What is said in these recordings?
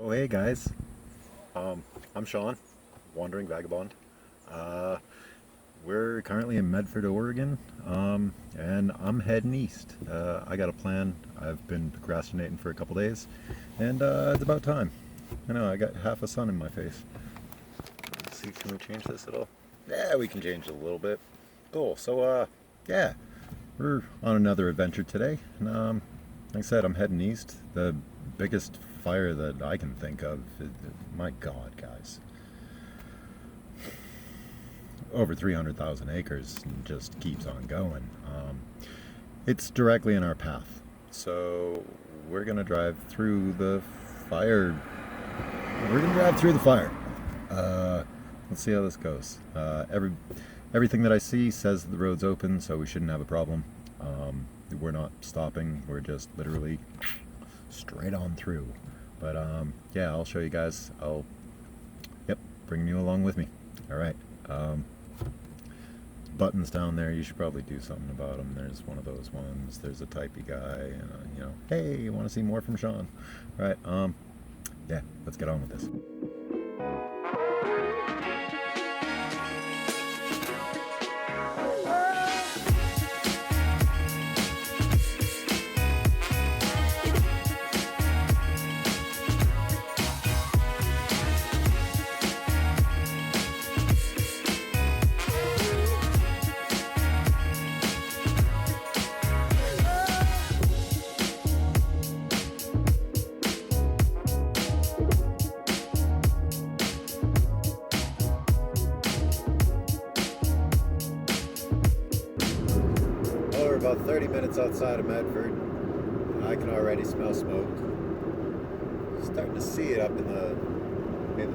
Oh hey guys, I'm Sean, Wandering Vagabond. Uh, we're currently in Medford, Oregon, and I'm heading east. I got a plan. I've been procrastinating for a couple days, and it's about time. I know, I got half a sun in my face. Let's see, can we change this at all? Yeah, we can change it a little bit. Cool, so yeah, we're on another adventure today, and like I said, I'm heading east. The biggest fire that I can think of, my God, guys. Over 300,000 acres and just keeps on going. It's directly in our path. So we're going to drive through the fire. Let's see how this goes. Everything that I see says the road's open, so we shouldn't have a problem. We're not stopping. We're just literally straight on through. But yeah, I'll show you guys. Yep, bring you along with me. All right. Buttons down there, you should probably do something about them. There's one of those ones. There's a typey guy, and hey, you want to see more from Sean? All right. Yeah, let's get on with this. We're about 30 minutes outside of Medford. I can already smell smoke. Starting to see it up in the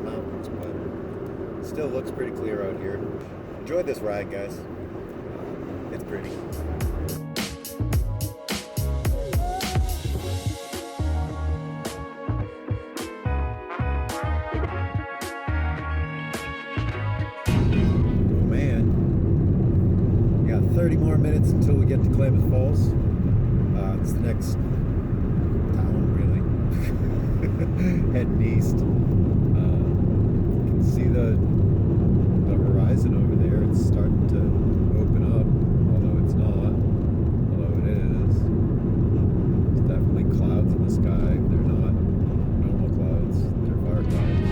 mountains, but still looks pretty clear out here. Enjoyed this ride, guys. It's pretty. Oh man. 30 more minutes until we get to Klamath Falls. It's the next town, really. Heading east. You can see the horizon over there. It's starting to open up, although it's not. Although it is. There's definitely clouds in the sky. They're not normal clouds. They're fire clouds.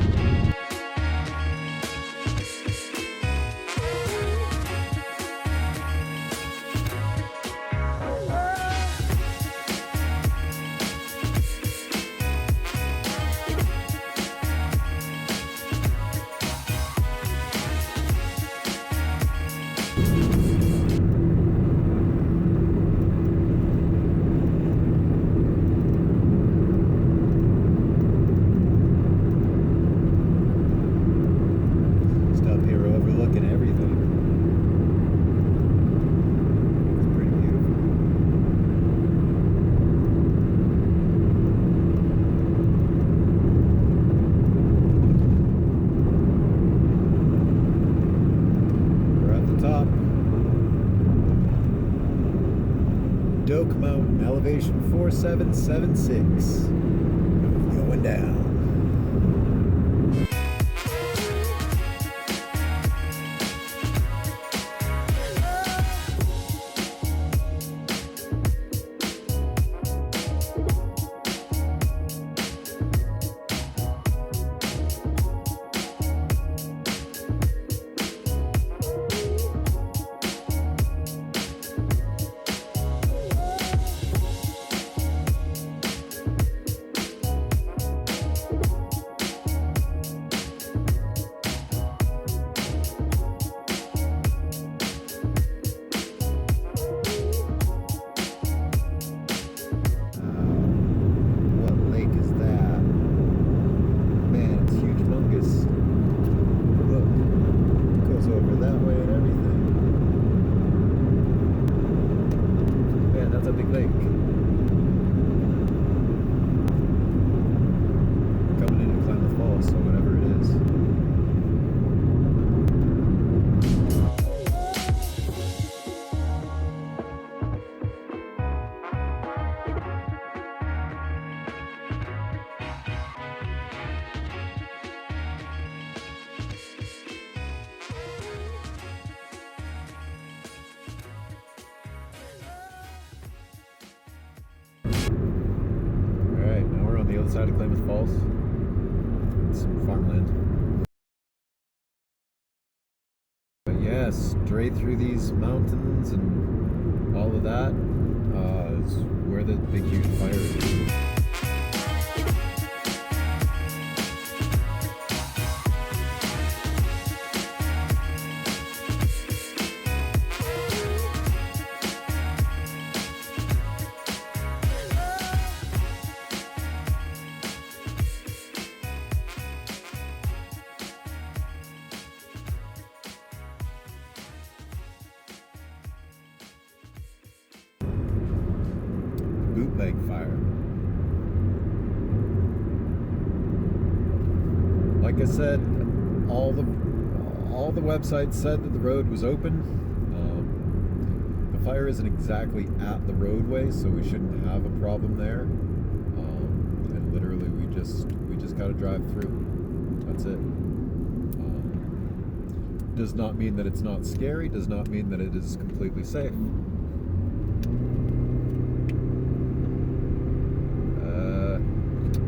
Doak Mountain, elevation 4776. Going down. outside of Klamath Falls. It's farmland. But yeah, straight through these mountains and all of that is where the big huge fire is. Bootleg Fire. Like I said, all the websites said that the road was open. The fire isn't exactly at the roadway, so we shouldn't have a problem there. And literally, we just got to drive through. That's it. Does not mean that it's not scary. Does not mean that it is completely safe.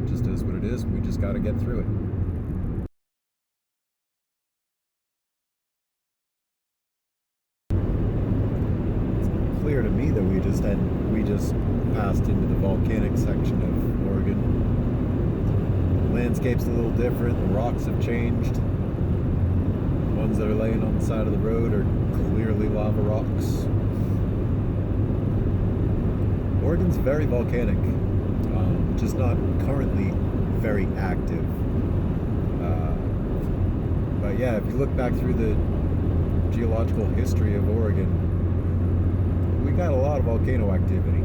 Just is what it is. We just got to get through it. It's clear to me that we just passed into the volcanic section of Oregon. The landscape's a little different. The rocks have changed. The ones that are laying on the side of the road are clearly lava rocks. Oregon's very volcanic. Just not currently very active. But yeah, if you look back through the geological history of Oregon, we got a lot of volcano activity.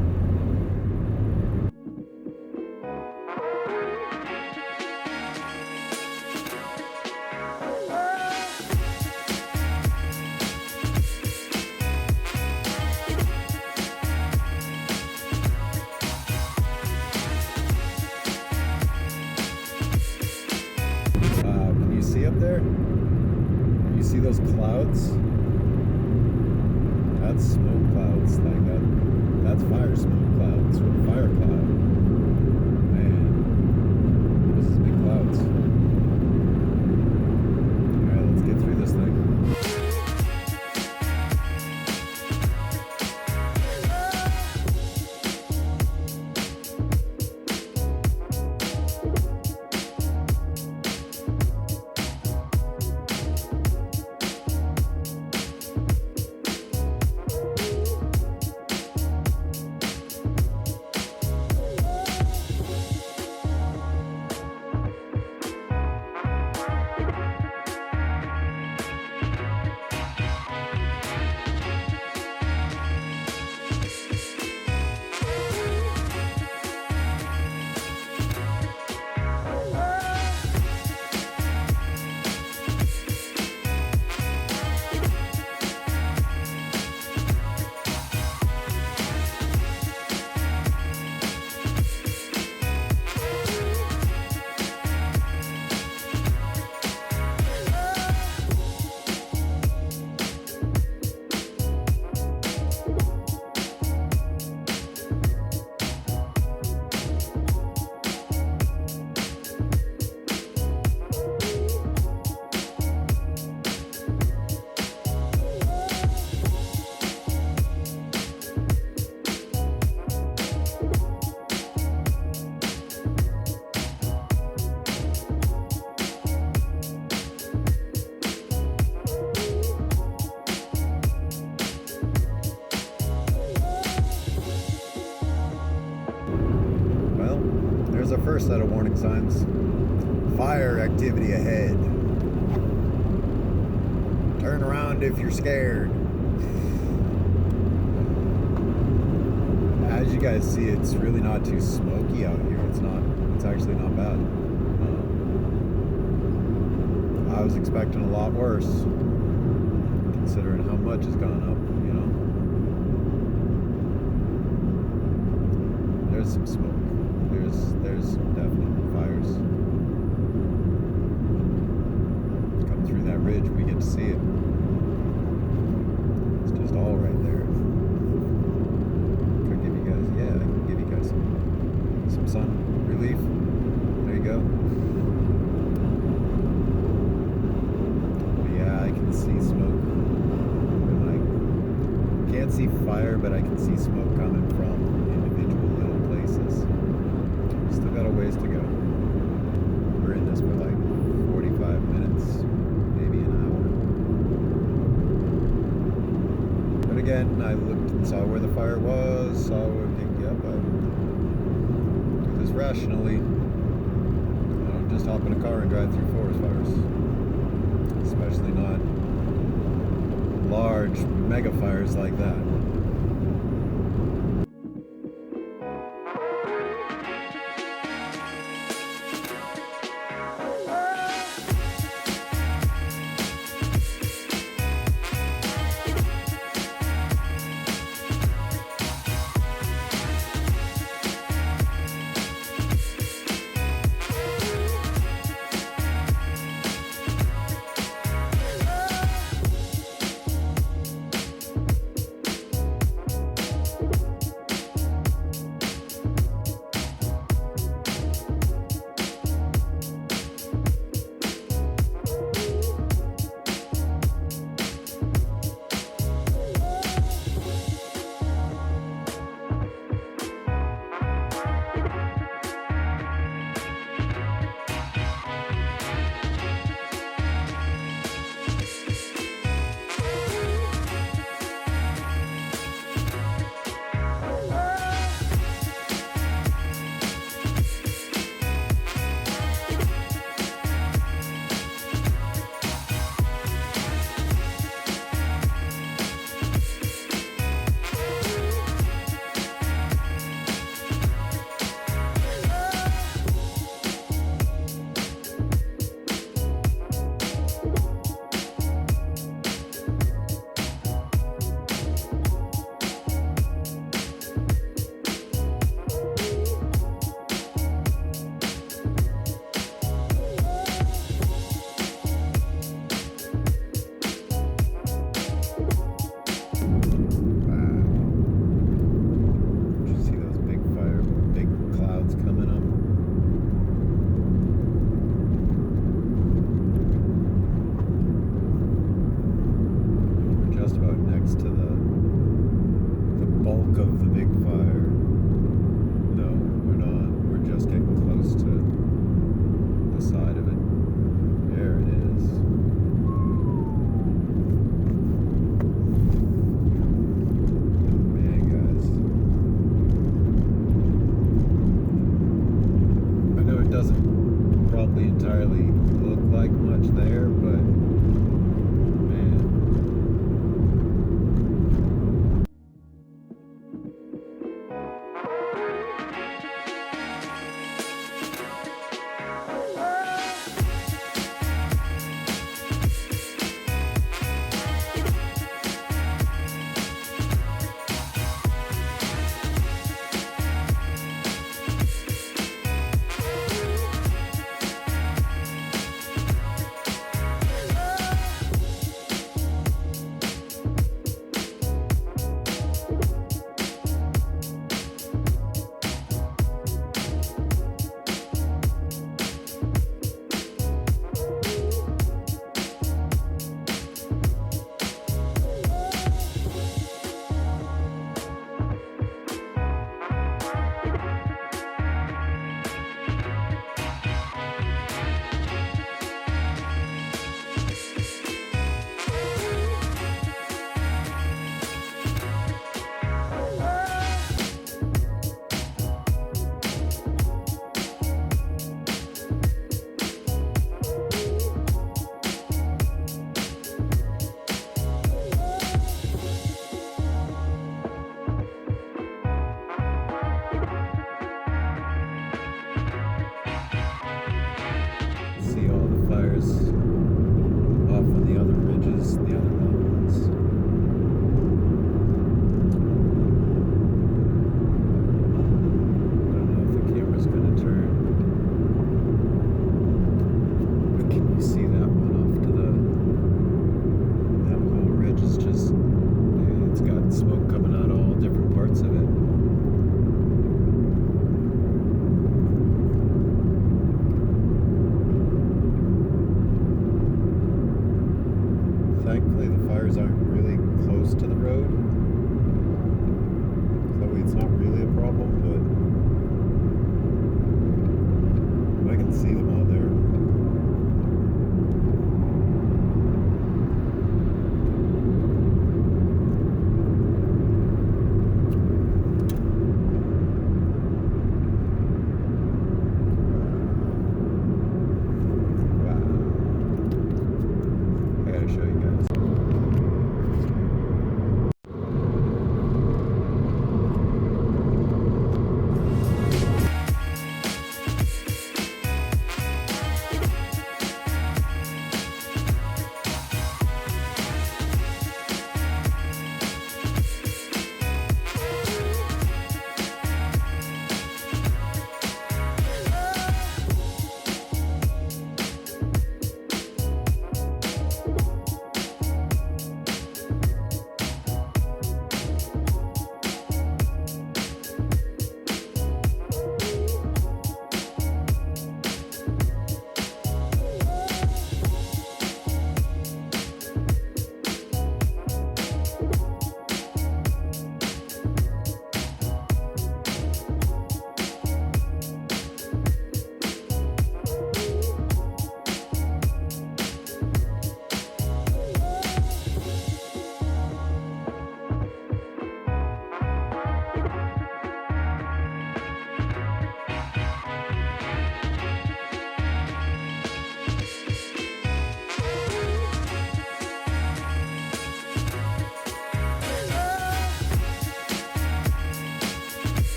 See up there? You see those clouds? That's smoke clouds. Like that's fire smoke clouds or fire cloud. Man, this is big clouds. Alright, let's get through this thing. There's our first set of warning signs. Fire activity ahead. Turn around if you're scared. As you guys see, it's really not too smoky out here. It's actually not bad. I was expecting a lot worse, considering how much has gone up, you know. There's some smoke. There's some definite fires. Come through that ridge, we get to see it. It's just all right there. Could give you guys, yeah, I can give you guys some sun relief. but I can see smoke coming from individual little places. Still got a ways to go. We're in this for like 45 minutes, maybe an hour. But again, I looked and saw where the fire was, saw where it picked up. I do this rationally. I don't just hop in a car and drive through forest fires. Especially not large mega fires like that. Entirely look like much there, but man.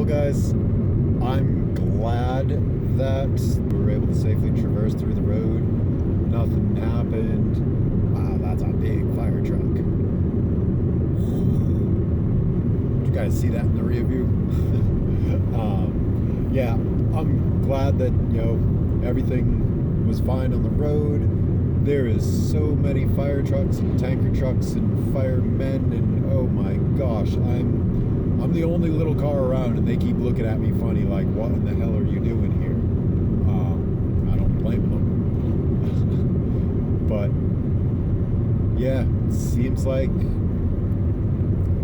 Well, guys, I'm glad that we were able to safely traverse through the road. Nothing happened. Wow, that's a big fire truck. Did you guys see that in the rear view? Yeah, I'm glad that, everything was fine on the road. There is so many fire trucks and tanker trucks and firemen, and oh my gosh, I'm the only little car around, and they keep looking at me funny like, what in the hell are you doing here? I don't blame them. But yeah, it seems like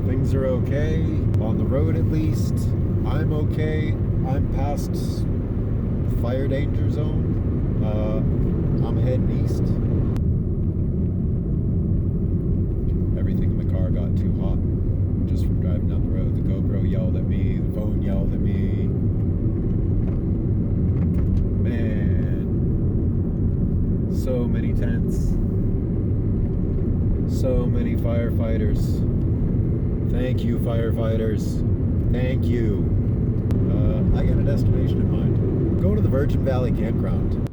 things are okay on the road, at least. I'm okay. I'm past fire danger zone. I'm heading east. Everything in the car got too hot just from driving down the road. The GoPro yelled at me, the phone yelled at me. Man, so many tents, so many firefighters. Thank you, firefighters. Thank you. I got a destination in mind. Go to the Virgin Valley Campground.